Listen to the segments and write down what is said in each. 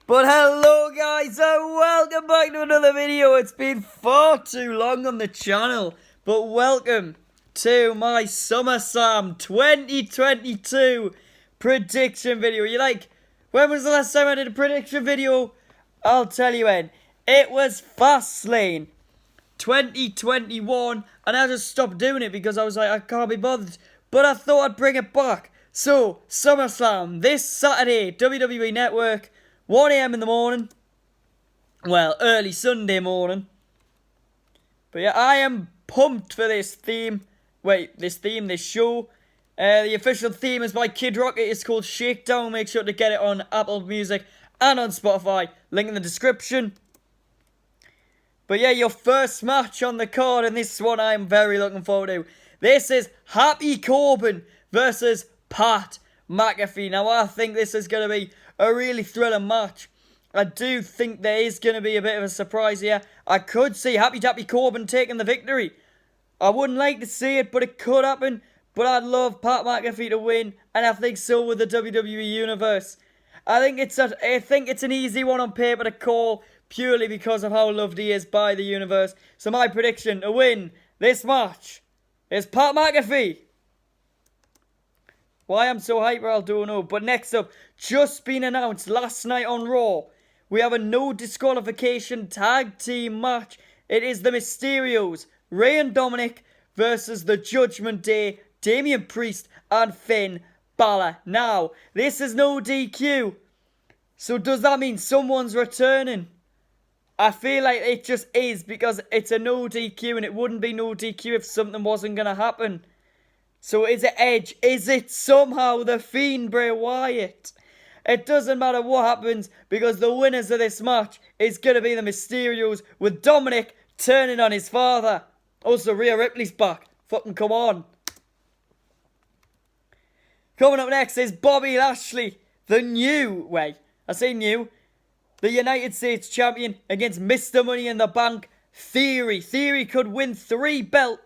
But hello guys and welcome back to another video. It's been far too long on the channel, but welcome to my Summerslam 2022 prediction video. You're like, when was the last time I did a prediction video? I'll tell you when. It was Fastlane 2021 and I just stopped doing it because I was like, I can't be bothered. But I thought I'd bring it back. So, Summerslam this Saturday, WWE Network, 1 AM in the morning. Well, early Sunday morning. But yeah, I am pumped for this theme. This show. The official theme is by Kid Rock. It is called Shakedown. Make sure to get it on Apple Music and on Spotify. Link in the description. But yeah, your first match on the card, and this one I am very looking forward to. This is Happy Corbin versus Pat Mcafee. Now, I think this is going to be a really thrilling match. I do think there is going to be a bit of a surprise here. I could see Happy Corbin taking the victory. I wouldn't like to see it, but it could happen. But I'd love Pat Mcafee to win, and I think so with the WWE Universe. I think it's an easy one on paper to call, purely because of how loved he is by the universe. So my prediction to win this match is Pat Mcafee. Why I'm so hyper, I don't know. But next up, just been announced last night on Raw, we have a no disqualification tag team match. It is the Mysterios, Rey and Dominic, versus the Judgment Day, Damian Priest and Finn Balor. Now, this is no DQ. So does that mean someone's returning? I feel like it just is, because it's a no DQ and it wouldn't be no DQ if something wasn't going to happen. So is it Edge? Is it somehow The Fiend Bray Wyatt? It doesn't matter what happens, because the winners of this match is going to be the Mysterios, with Dominic turning on his father. Also, Rhea Ripley's back. Fucking come on. Coming up next is Bobby Lashley, the the United States Champion, against Mr. Money in the Bank, Theory. Theory could win three belts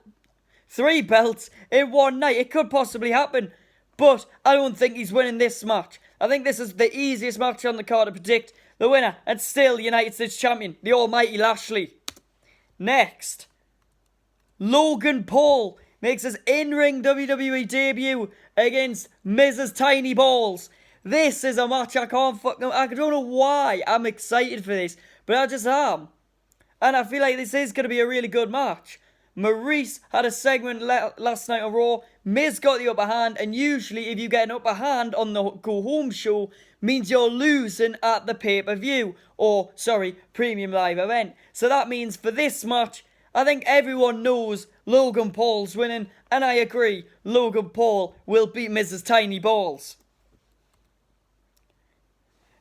in one night. It could possibly happen, but I don't think he's winning this match. I think this is the easiest match on the card to predict. The winner, and still United States Champion, the almighty Lashley. Next, Logan Paul makes his in-ring WWE debut against Mrs. Tiny Balls. This is a match I don't know why I'm excited for this, but I just am. And I feel like this is going to be a really good match. Maurice had a segment last night on Raw. Miz got the upper hand, and usually if you get an upper hand on the go-home show, means you're losing at the pay-per-view, premium live event. So that means for this match, I think everyone knows Logan Paul's winning, and I agree, Logan Paul will beat Mrs. Tiny Balls.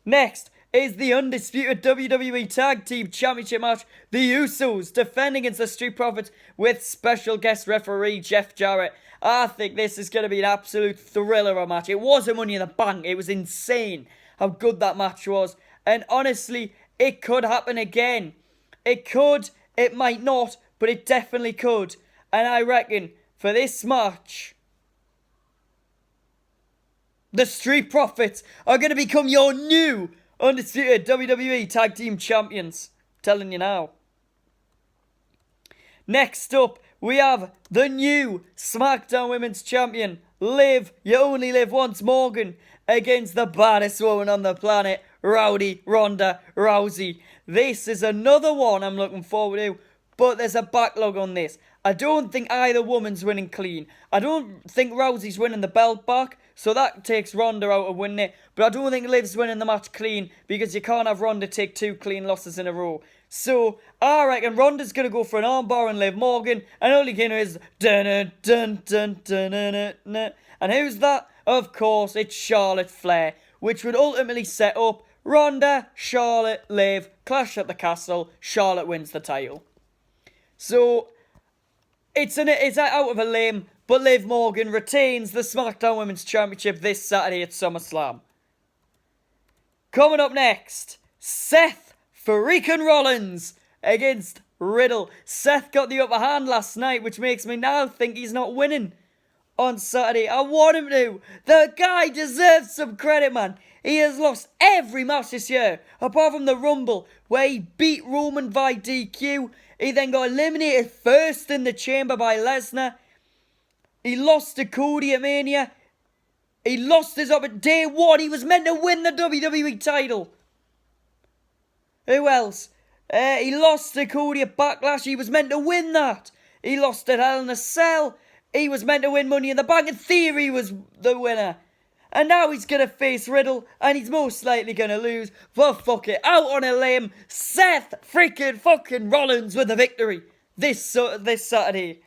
Next is the undisputed WWE Tag Team Championship match. The Usos defending against the Street Profits with special guest referee Jeff Jarrett. I think this is going to be an absolute thriller of a match. It was a Money in the Bank. It was insane how good that match was. And honestly, it could happen again. It could, it might not, but it definitely could. And I reckon for this match, the Street Profits are going to become your new undisputed WWE Tag Team Champions. Telling you now. Next up, we have the new Smackdown Women's Champion, Liv, You Only Live Once Morgan, against the baddest woman on the planet, Rowdy Ronda Rousey. This is another one I'm looking forward to, but there's a backlog on this. I don't think either woman's winning clean. I don't think Rousey's winning the belt back, so that takes Ronda out of winning it. But I don't think Liv's winning the match clean, because you can't have Ronda take 2 clean losses in a row. So I reckon Ronda's going to go for an armbar on Liv Morgan, and all you can hear is dun dun dun dun dun dun. And who's that? Of course, it's Charlotte Flair, which would ultimately set up Ronda, Charlotte, Liv, Clash at the Castle. Charlotte wins the title. So it's out of a limb, but Liv Morgan retains the SmackDown Women's Championship this Saturday at Summerslam. Coming up next, Seth freaking Rollins against Riddle. Seth got the upper hand last night, which makes me now think he's not winning on Saturday. I want him to. The guy deserves some credit, man. He has lost every match this year, apart from the Rumble, where he beat Roman via DQ. He then got eliminated first in the Chamber by Lesnar. He lost to Cody at Mania. He lost his up at day one. He was meant to win the WWE title. Who else? He lost to Cody at Backlash. He was meant to win that. He lost at Hell in a Cell. He was meant to win Money in the Bank. In theory, he was the winner. And now he's going to face Riddle, and he's most likely going to lose. Well, fuck it. Out on a limb, Seth freaking fucking Rollins with the victory this Saturday.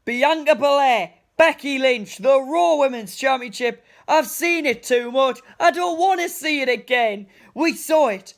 Bianca Belair, Becky Lynch, the Raw Women's Championship. I've seen it too much. I don't want to see it again. We saw it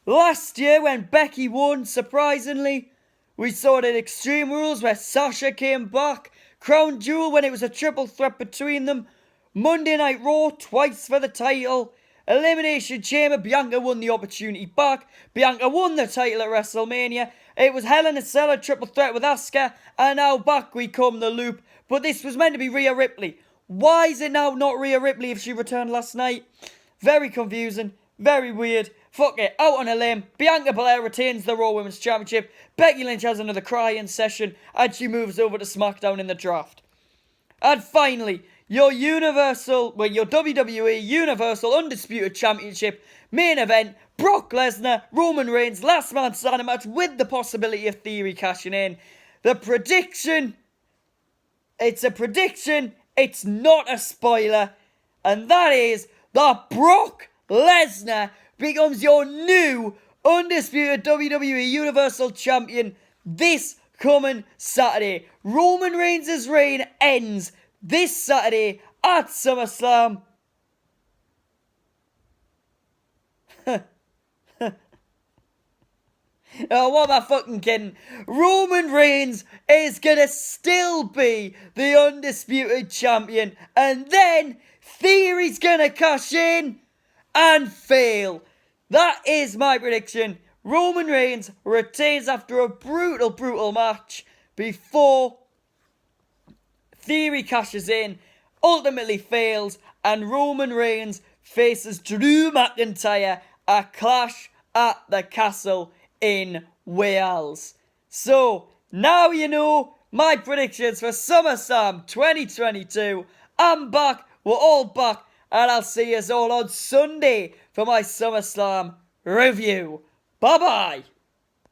last year when Becky won, surprisingly. We saw it at Extreme Rules where Sasha came back. Crown Jewel when it was a triple threat between them. Monday Night Raw twice for the title. Elimination Chamber, Bianca won the opportunity back. Bianca won the title at WrestleMania. It was Hell in a Cell, a triple threat with Asuka. And now back we come the loop. But this was meant to be Rhea Ripley. Why is it now not Rhea Ripley if she returned last night? Very confusing. Very weird. Fuck it. Out on a limb. Bianca Belair retains the Raw Women's Championship. Becky Lynch has another crying session. And she moves over to Smackdown in the draft. And finally, your WWE Universal Undisputed Championship main event. Brock Lesnar, Roman Reigns, last man standing match with the possibility of Theory cashing in. The prediction. It's a prediction. It's not a spoiler. And that is that Brock Lesnar becomes your new undisputed WWE Universal Champion this coming Saturday. Roman Reigns' reign ends this Saturday at SummerSlam. Oh, what am I fucking kidding? Roman Reigns is gonna still be the undisputed champion, and then Theory's gonna cash in and fail. That is my prediction. Roman Reigns retains after a brutal match before Theory cashes in, ultimately fails, and Roman Reigns faces Drew McIntyre at Clash at the Castle in Wales. So, now you know my predictions for SummerSlam 2022. I'm back, we're all back, and I'll see you all on Sunday for my SummerSlam review. Bye-bye.